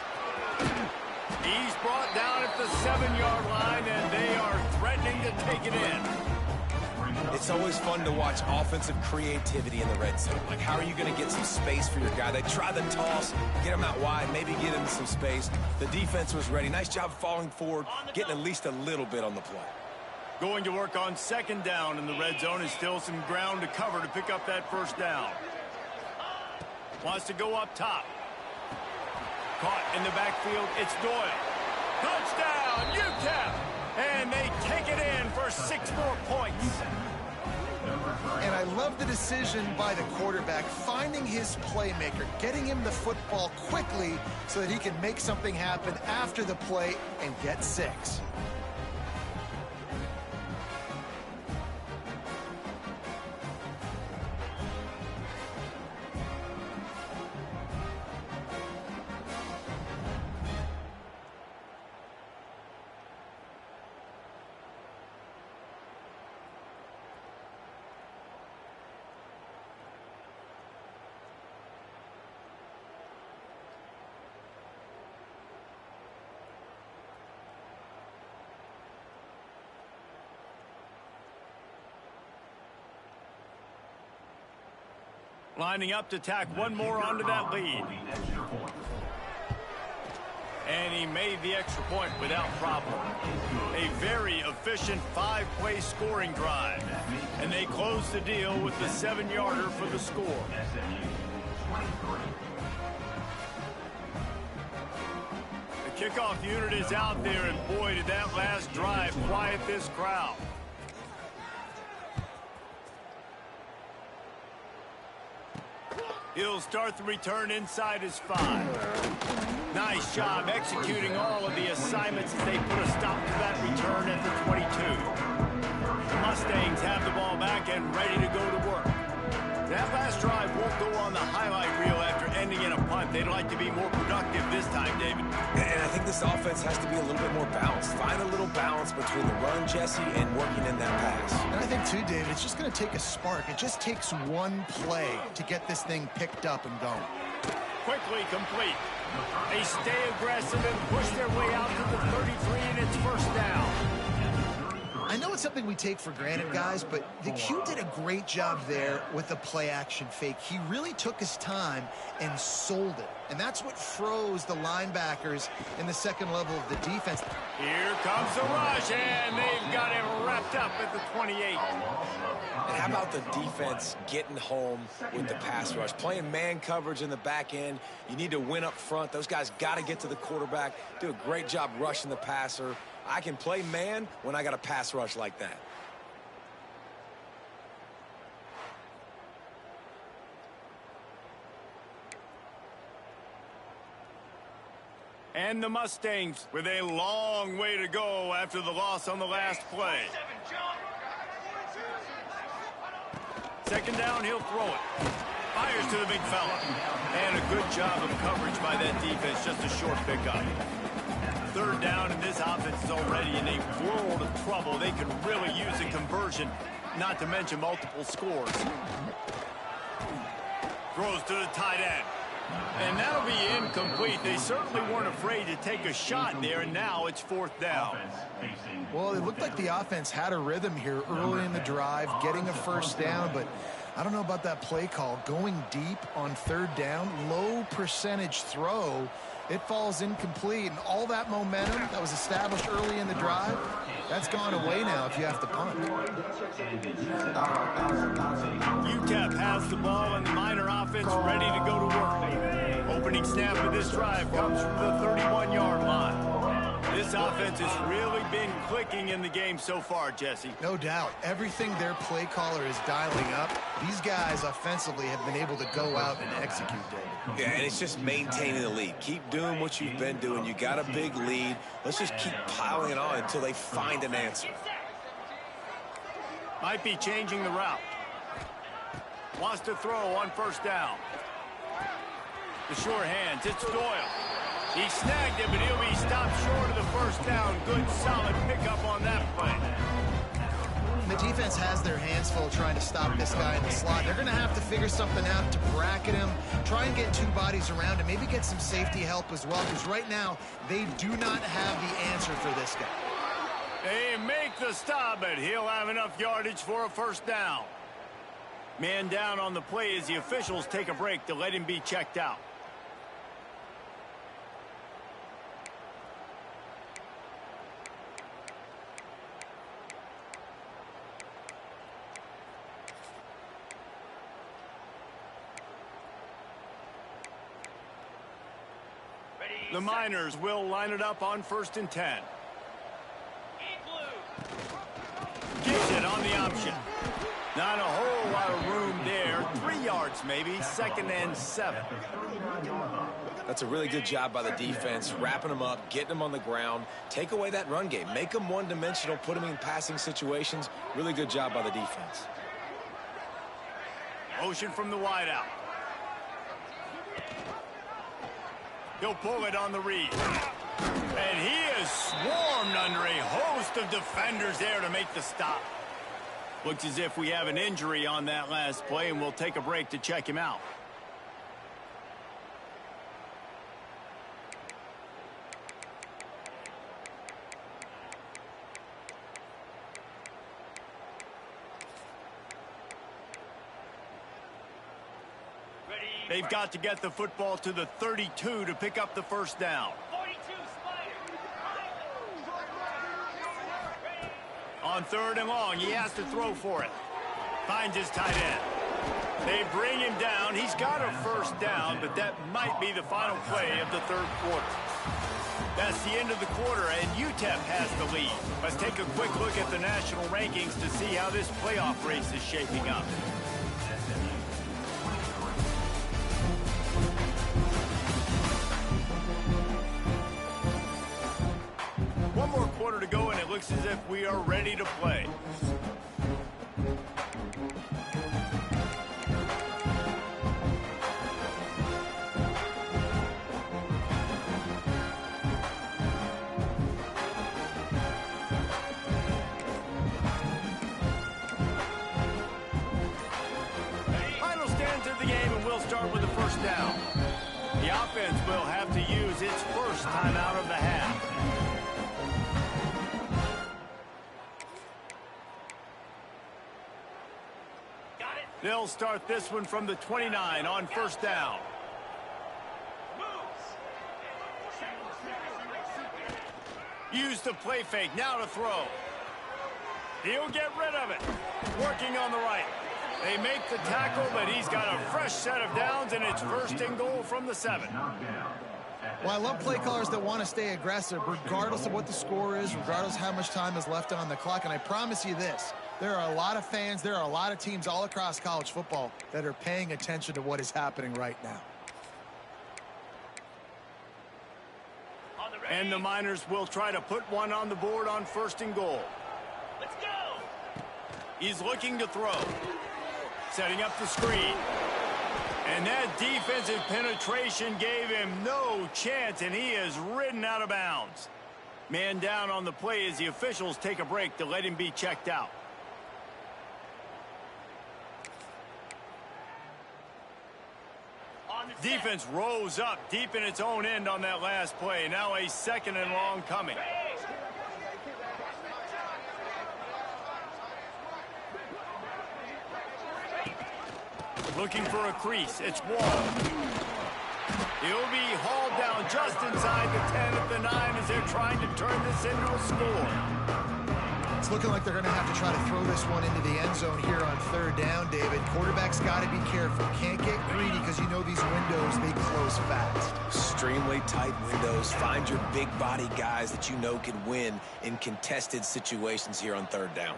He's brought down at the 7-yard line, and they are threatening to take it in. It's always fun to watch offensive creativity in the red zone. Like, how are you going to get some space for your guy? They try the toss, get him out wide, maybe get him some space. The defense was ready. Nice job falling forward, getting at least a little bit on the play. Going to work on 2nd down in the red zone, is still some ground to cover to pick up that 1st down. Wants to go up top. Caught in the backfield, it's Doyle. Touchdown, UTEP! And they take it in for 6 more points. And I love the decision by the quarterback, finding his playmaker, getting him the football quickly so that he can make something happen after the play and get 6. Lining up to tack one more onto that lead. And he made the extra point without problem. A very efficient 5-play scoring drive. And they close the deal with the 7-yarder for the score. The kickoff unit is out there, and boy, did that last drive quiet this crowd. He'll start the return inside his 5. Nice job executing all of the assignments as they put a stop to that return at the 22. The Mustangs have the ball back and ready to go to work. That last drive won't go on the highlight reel after ending in a punt. They'd like to be more productive this time, David. And I think this offense has to be a little bit more balanced. Find a little balance between the run, Jesse, and working in that pass. And I think, too, David, it's just going to take a spark. It just takes one play to get this thing picked up and going. Quickly complete. They stay aggressive and push their way out to the 33, and it's first down. I know it's something we take for granted, guys, but the Q did a great job there with the play-action fake. He really took his time and sold it. And that's what froze the linebackers in the second level of the defense. Here comes the rush, and they've got him wrapped up at the 28. And how about the defense getting home with the pass rush? Playing man coverage in the back end. You need to win up front. Those guys got to get to the quarterback, do a great job rushing the passer. I can play man when I got a pass rush like that. And the Mustangs with a long way to go after the loss on the last play. Second down, he'll throw it. Fires to the big fella. And a good job of coverage by that defense, just a short pickup. Third down, and this offense is already in a world of trouble. They could really use a conversion, not to mention multiple scores. Throws to the tight end. And that'll be incomplete. They certainly weren't afraid to take a shot there, and now it's fourth down. Well, it looked like the offense had a rhythm here early in the drive, getting a first down, but I don't know about that play call. Going deep on third down, low percentage throw, it falls incomplete, and all that momentum that was established early in the drive, that's gone away now if you have to punt. UTEP has the ball, and the Miner offense ready to go to work. Opening snap of this drive comes from the 31-yard line. This offense has really been clicking in the game so far, Jesse. No doubt. Everything their play caller is dialing up, these guys offensively have been able to go out and execute, David. Yeah, and it's just maintaining the lead. Keep doing what you've been doing. You got a big lead. Let's just keep piling it on until they find an answer. Might be changing the route. Wants to throw on first down. The short hands, it's Doyle. He snagged it, but he'll be stopped short of the first down. Good, solid pickup on that play. The defense has their hands full trying to stop this guy in the slot. They're going to have to figure something out to bracket him, try and get two bodies around him, maybe get some safety help as well, because right now they do not have the answer for this guy. They make the stop, but he'll have enough yardage for a first down. Man down on the play as the officials take a break to let him be checked out. The Miners will line it up on 1st and 10. Gets it on the option. Not a whole lot of room there. 3 yards maybe. 2nd and 7. That's a really good job by the defense, wrapping them up, getting them on the ground. Take away that run game. Make them one-dimensional, put them in passing situations. Really good job by the defense. Motion from the wideout. He'll pull it on the read. And he is swarmed under a host of defenders there to make the stop. Looks as if we have an injury on that last play, and we'll take a break to check him out. They've got to get the football to the 32 to pick up the first down. On 3rd and long, he has to throw for it. Finds his tight end. They bring him down. He's got a first down, but that might be the final play of the 3rd quarter. That's the end of the quarter, and UTEP has the lead. Let's take a quick look at the national rankings to see how this playoff race is shaping up. looks as if we are ready to play. Final stands of the game, and we'll start with the first down. The offense will have to use its first timeout of the half. They'll start this one from the 29 on first down. Use the play fake, now to throw. He'll get rid of it. Working on the right. They make the tackle, but he's got a fresh set of downs, and it's first and goal from the 7. Well, I love play callers that want to stay aggressive, regardless of what the score is, regardless of how much time is left on the clock. And I promise you this, there are a lot of fans, there are a lot of teams all across college football that are paying attention to what is happening right now. And the Miners will try to put one on the board on first and goal. Let's go! He's looking to throw. Setting up the screen. And that defensive penetration gave him no chance, and he is ridden out of bounds. Man down on the play as the officials take a break to let him be checked out. Defense rose up deep in its own end on that last play. Now a second and long coming. Looking for a crease. It's Wall. He'll be hauled down just inside the 10 at the 9 as they're trying to turn this into a score. It's looking like they're going to have to try to throw this one into the end zone here on third down, David. Quarterback's got to be careful. Can't get greedy because you know these windows, they close fast. Extremely tight windows. Find your big body guys that you know can win in contested situations here on third down.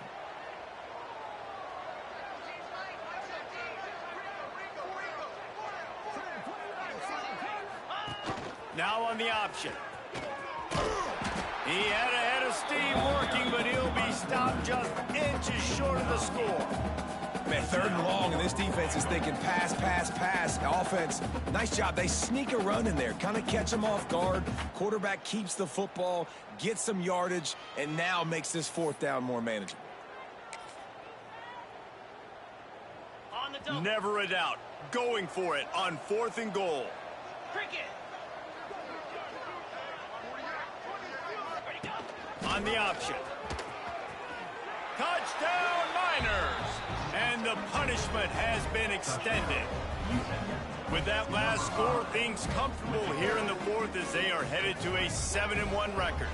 Now on the option. He had a head of steam working, but he'll be stopped just inches short of the score. Man, third and long, and this defense is thinking pass, pass, pass. Offense, nice job. They sneak a run in there, kind of catch them off guard. Quarterback keeps the football, gets some yardage, and now makes this fourth down more manageable. Never a doubt. Going for it on fourth and goal. Cricket! On the option. Touchdown, Miners! And the punishment has been extended. With that last score, things comfortable here in the fourth as they are headed to a 7-1 record.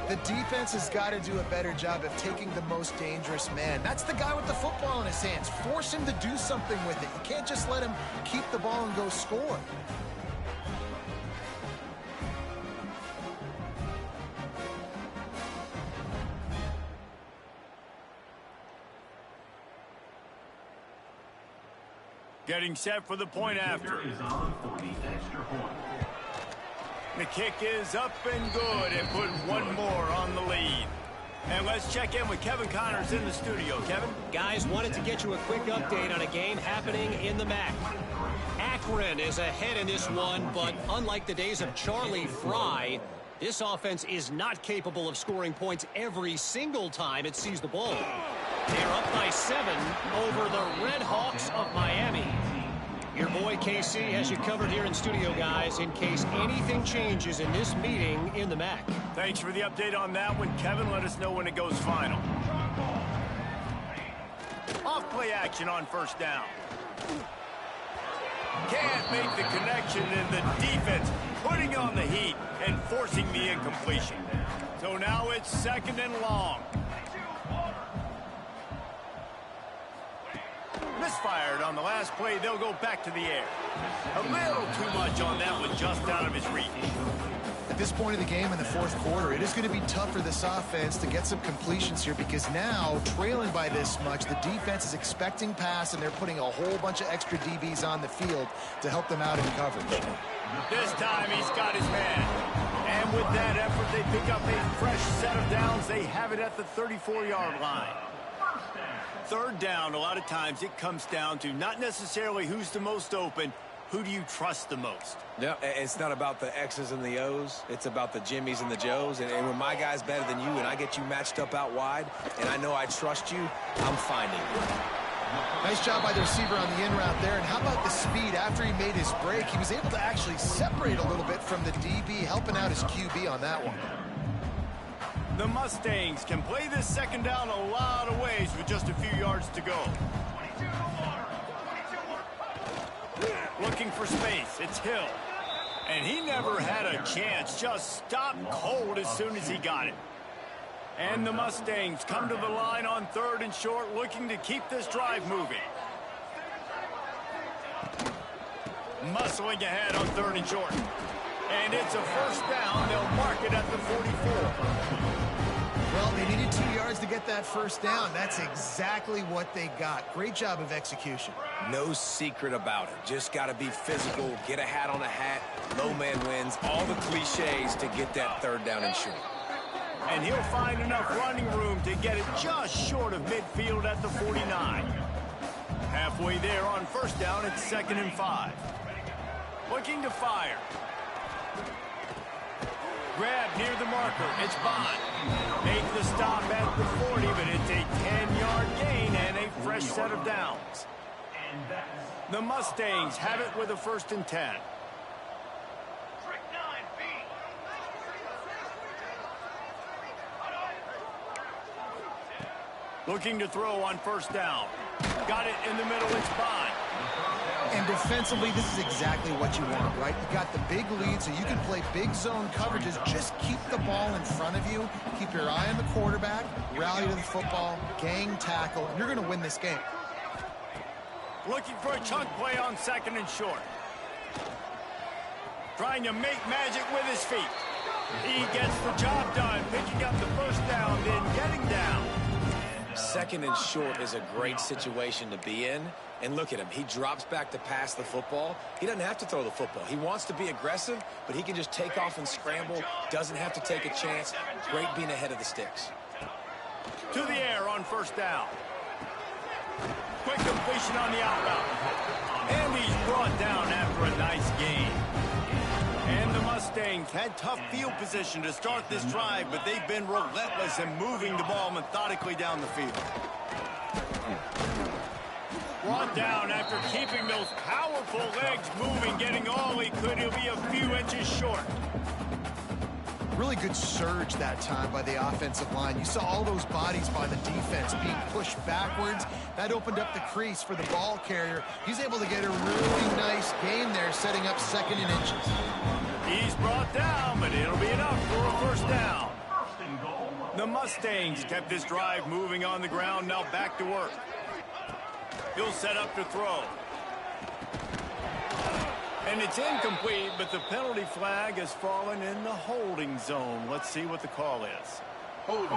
The defense has got to do a better job of taking the most dangerous man. That's the guy with the football in his hands. Force him to do something with it. You can't just let him keep the ball and go score. Getting set for the point after. Is on for the extra point. The kick is up and good and put one more on the lead. And let's check in with Kevin Connors in the studio. Kevin? Guys, wanted to get you a quick update on a game happening in the MAC. Akron is ahead in this one, but unlike the days of Charlie Fry, this offense is not capable of scoring points every single time it sees the ball. They're up by 7 over the Red Hawks of Miami. Your boy KC has you covered here in studio, guys, in case anything changes in this meeting in the MAC. Thanks for the update on that one, Kevin. Let us know when it goes final. Off play action on first down. Can't make the connection, and the defense putting on the heat and forcing the incompletion. So now it's second and long. Misfired on the last play. They'll go back to the air. A little too much on that one, just out of his reach. At this point of the game in the fourth quarter, it is going to be tough for this offense to get some completions here because now, trailing by this much, the defense is expecting pass, and they're putting a whole bunch of extra DBs on the field to help them out in coverage. This time he's got his man. And And with that effort, they pick up a fresh set of downs. They have it at the 34-yard line. Third down, a lot of times it comes down to not necessarily who's the most open, who do you trust the most? Yeah, it's not about the X's and the O's. It's about the Jimmys and the Joes. And when my guy's better than you and I get you matched up out wide and I know I trust you, I'm finding you. Nice job by the receiver on the in route there. And how about the speed after he made his break? He was able to actually separate a little bit from the DB, helping out his QB on that one. The Mustangs can play this second down a lot of ways with just a few yards to go. Looking for space. It's Hill. And he never had a chance. Just stopped cold as soon as he got it. And the Mustangs come to the line on 3rd and short, looking to keep this drive moving. Muscling ahead on 3rd and short. And it's a first down. They'll mark it at the 44. Well, they needed 2 yards to get that first down. That's exactly what they got. Great job of execution. No secret about it. Just got to be physical, get a hat on a hat, low man wins, all the cliches to get that 3rd down and short. And he'll find enough running room to get it just short of midfield at the 49. Halfway there on first down, it's 2nd and 5. Looking to fire. Grab near the marker. It's Bond. Make the stop at the 40, but it's a 10-yard gain and a fresh set of downs. The Mustangs have it with a 1st and 10. Looking to throw on first down. Got it in the middle. It's Bond. And defensively, this is exactly what you want, right? You got the big lead, so you can play big zone coverages. Just keep the ball in front of you. Keep your eye on the quarterback. Rally to the football. Gang tackle. And you're going to win this game. Looking for a chunk play on 2nd and short. Trying to make magic with his feet. He gets the job done, picking up the first down, then getting down. 2nd and short is a great situation to be in. And look at him. He drops back to pass the football. He doesn't have to throw the football. He wants to be aggressive, but he can just take off and scramble. Doesn't have to take a chance. Great being ahead of the sticks. To the air on first down. Quick completion on the out route. And he's brought down after a nice gain. And the Mustangs had tough field position to start this drive, but they've been relentless in moving the ball methodically down the field. Brought down after keeping those powerful legs moving, getting all he could. He'll be a few inches short. Really good surge that time by the offensive line. You saw all those bodies by the defense being pushed backwards. That opened up the crease for the ball carrier. He's able to get a really nice gain there, setting up 2nd and inches. He's brought down, but it'll be enough for a first down. The Mustangs kept this drive moving on the ground. Now back to work. He'll set up to throw. And it's incomplete, but the penalty flag has fallen in the holding zone. Let's see what the call is. Holding.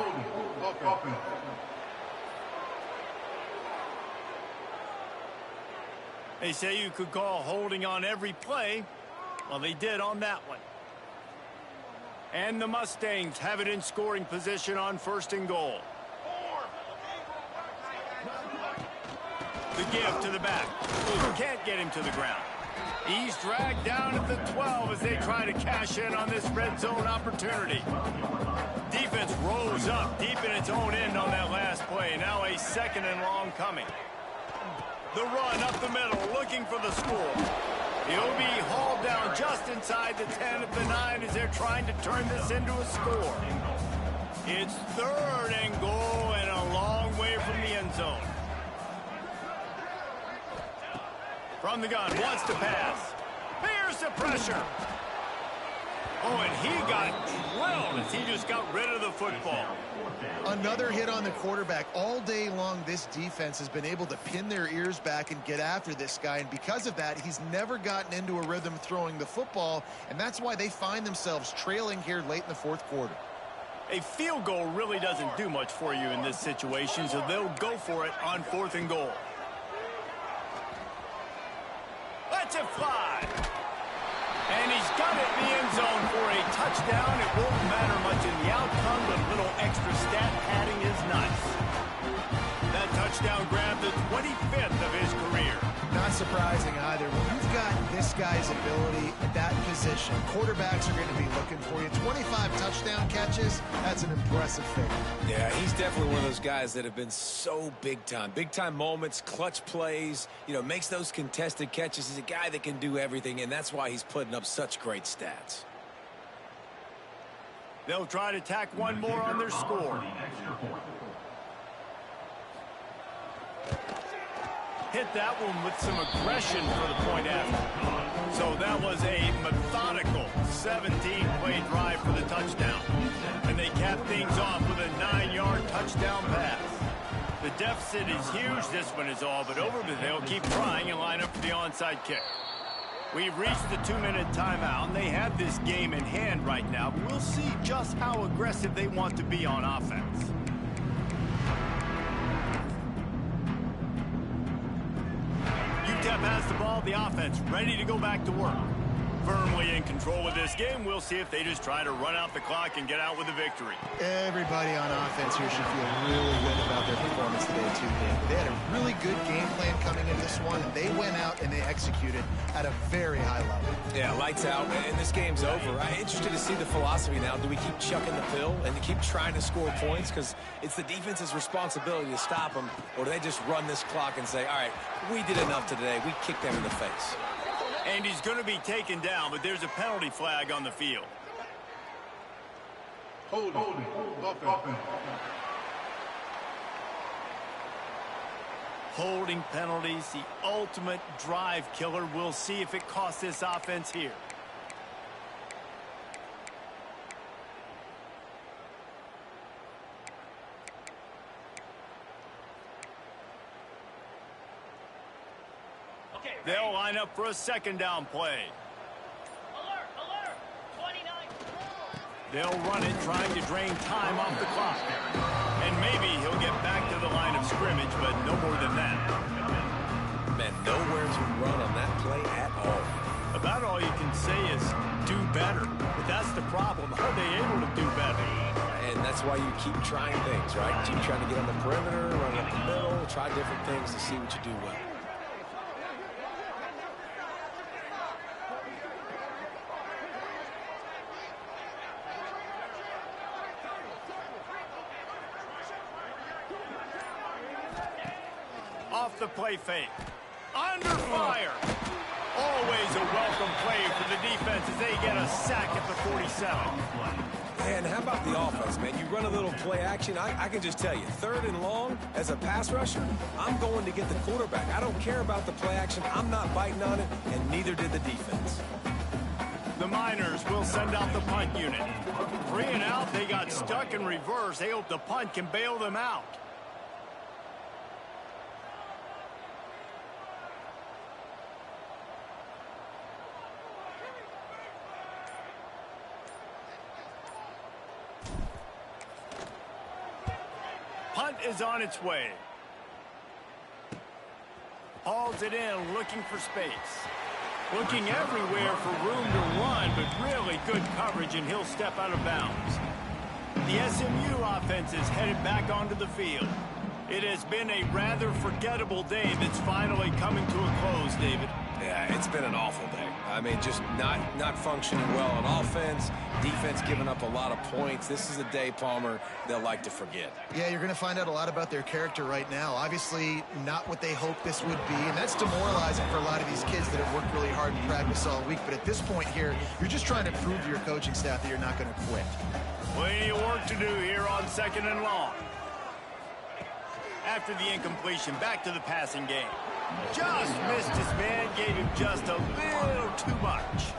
They say you could call holding on every play. Well, they did on that one. And the Mustangs have it in scoring position on 1st and goal. The give to the back. Can't get him to the ground. He's dragged down at the 12 as they try to cash in on this red zone opportunity. Defense rolls up deep in its own end on that last play. Now a 2nd and long coming. The run up the middle, looking for the score. He'll be hauled down just inside the 10 at the 9 as they're trying to turn this into a score. It's 3rd and goal and a long way from the end zone. From the gun, wants to pass. Here's the pressure. Oh, and he got drilled as he just got rid of the football. Another hit on the quarterback. All day long, this defense has been able to pin their ears back and get after this guy. And because of that, he's never gotten into a rhythm throwing the football. And that's why they find themselves trailing here late in the 4th quarter. A field goal really doesn't do much for you in this situation, so they'll go for it on 4th and goal. Let's it fly. And he's got it in the end zone for a touchdown. It won't matter much in the outcome, but a little extra stat padding is nice. That touchdown grabbed the 25th of his career. Not surprising either. When you've got this guy's ability at that position, quarterbacks are going to be looking for you. 25 touchdown catches, that's an impressive figure. Yeah, he's definitely one of those guys that have been so big time. Big time moments, clutch plays, you know, makes those contested catches. He's a guy that can do everything, and that's why he's putting up such great stats. They'll try to tack one more on their score. Hit that one with some aggression for the point after. So that was a methodical 17-play drive for the touchdown. And they cap things off with a 9-yard touchdown pass. The deficit is huge. This one is all but over, but they'll keep trying and line up for the onside kick. We've reached the 2-minute timeout, and they have this game in hand right now. But we'll see just how aggressive they want to be on offense. UTEP has the ball, the offense ready to go back to work. Firmly in control of this game. We'll see if they just try to run out the clock and get out with a victory. Everybody on offense here should feel really good about their performance today, too, Dave. They had a really good game plan coming into this one, and they went out and they executed at a very high level. Yeah, lights out, and this game's over. I'm interested to see the philosophy now. Do we keep chucking the pill and keep trying to score points? Because it's the defense's responsibility to stop them, or do they just run this clock and say, all right, we did enough today. We kicked them in the face. And he's going to be taken down, but there's a penalty flag on the field. Hold it. Holding penalties, the ultimate drive killer. We'll see if it costs this offense here. They'll line up for a second down play. Alert! 29. They'll run it, trying to drain time off the clock. And maybe he'll get back to the line of scrimmage, but no more than that. Man, nowhere to run on that play at all. About all you can say is do better. But that's the problem. Are they able to do better? And that's why you keep trying things, right? Keep trying to get on the perimeter, run up the middle, try different things to see what you do well. Off the play fake. Under fire. Always a welcome play for the defense as they get a sack at the 47. And how about the offense, man? You run a little play action. I can just tell you, 3rd and long, as a pass rusher, I'm going to get the quarterback. I don't care about the play action. I'm not biting on it, and neither did the defense. The Miners will send out the punt unit. 3 and out, they got stuck in reverse. They hope the punt can bail them out. Punt is on its way. Hauls it in, looking for space. Looking everywhere for room to run, but really good coverage, and he'll step out of bounds. The SMU offense is headed back onto the field. It has been a rather forgettable day that's finally coming to a close, David. Yeah, it's been an awful day. I mean, just not functioning well on offense, defense giving up a lot of points. This is a day, Palmer, they'll like to forget. Yeah, you're going to find out a lot about their character right now. Obviously, not what they hoped this would be, and that's demoralizing for a lot of these kids that have worked really hard in practice all week. But at this point here, you're just trying to prove to your coaching staff that you're not going to quit. Plenty of work to do here on 2nd and long. After the incompletion, back to the passing game. Just missed his man, gave him just a little too much.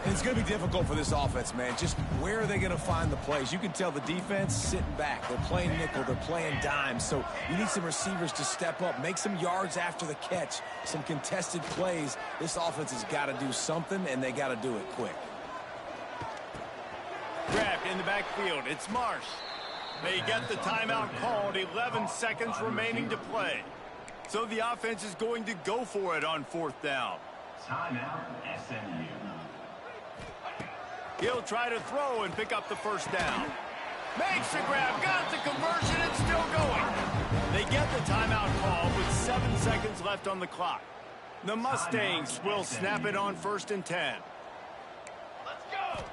And it's going to be difficult for this offense, man. Just where are they going to find the plays? You can tell the defense sitting back. They're playing nickel. They're playing dime. So you need some receivers to step up, make some yards after the catch, some contested plays. This offense has got to do something, and they got to do it quick. Grabbed in the backfield. It's Marsh. They get the timeout called. 11 seconds remaining to play. So the offense is going to go for it on 4th down. Timeout, SMU. He'll try to throw and pick up the first down. Makes the grab, got the conversion, and still going. They get the timeout call with 7 seconds left on the clock. The Mustangs will snap it on 1st and 10. Let's go.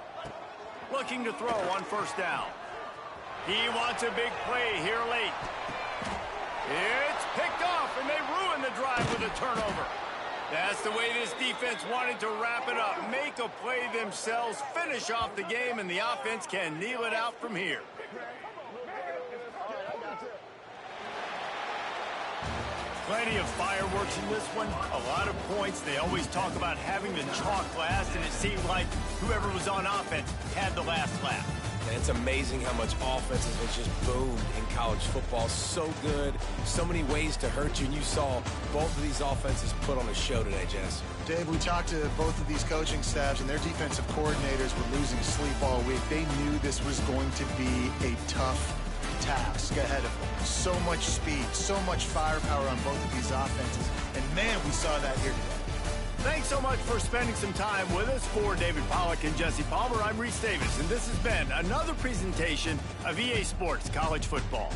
Looking to throw on first down. He wants a big play here late. It's picked off, and they ruin the drive with a turnover. That's the way this defense wanted to wrap it up. Make a play themselves, finish off the game, and the offense can kneel it out from here. Plenty of fireworks in this one. A lot of points. They always talk about having the chalk last, and it seemed like whoever was on offense had the last laugh. And it's amazing how much offense has just boomed in college football. So good, so many ways to hurt you, and you saw both of these offenses put on a show today, Jess. Dave, we talked to both of these coaching staffs, and their defensive coordinators were losing sleep all week. They knew this was going to be a tough task ahead of them. So much speed, so much firepower on both of these offenses, and man, we saw that here today. Thanks so much for spending some time with us. For David Pollack and Jesse Palmer, I'm Reese Davis, and this has been another presentation of EA Sports College Football.